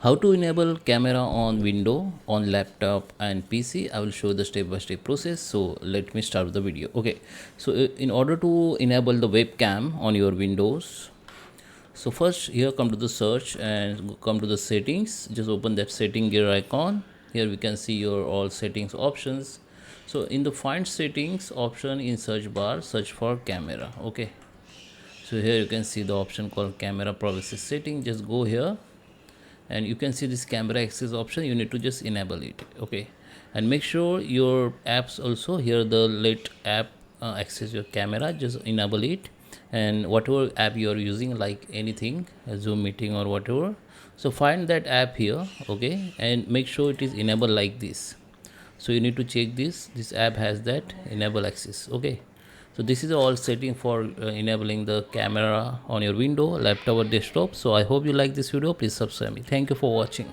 How to enable camera on window, on laptop and PC. I will show the step by step process. So let me start the video. Okay, so in order to enable the webcam on your windows, so first here come to the search and come to the settings. Just open that setting gear icon. Here we can see your all settings options. So in the find settings option in search bar, search for camera. Okay, so here you can see the option called camera privacy setting. Just go here and you can see this camera access option. You need to just enable it. Okay, and make sure your apps also here, the let app access your camera, just enable it. And whatever app you are using, like anything, a Zoom meeting or whatever, so find that app here. Okay, and make sure it is enabled like this. So you need to check this app has that enable access. Okay, so this is all setting for enabling the camera on your window, laptop or desktop. So I hope you like this video. Please subscribe me. Thank you for watching.